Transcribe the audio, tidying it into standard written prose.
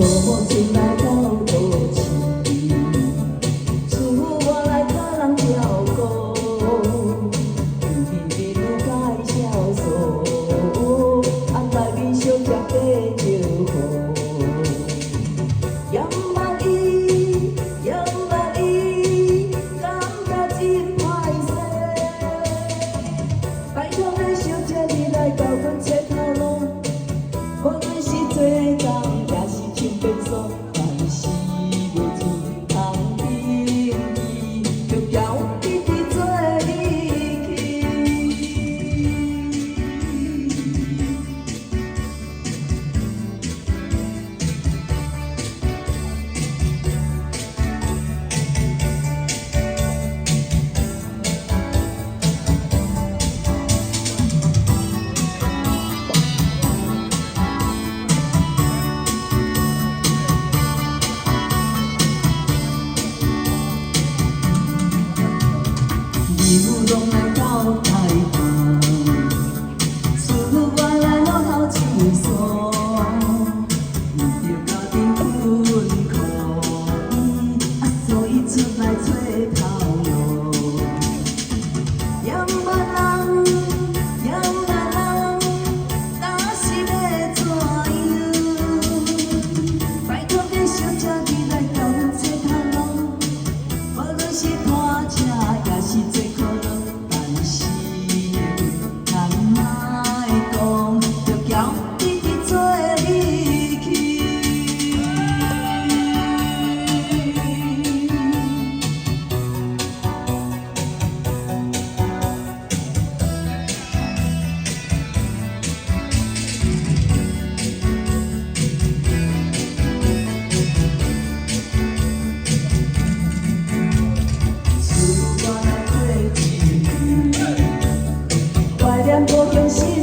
错进来到多情，似乎我来甲人跳舞，天天路改销售，安排面小食白招呼。也毋捌伊，也毋捌伊，感觉真歹势。拜托咱小姐你来交阮切头路，无论是做工也是穿便所，但是袂钱通平伊，就交你去做离去。义务拢来到台东，似乎我来落后轻松，毋着家己困苦，所以出来找头路。也毋捌人，也毋捌人，呾是要怎样？拜托恁小姐你来交阮找头路，无论是拖车也是坐可乐，但是咱莫讲，就交你去做离去。怀念故乡时。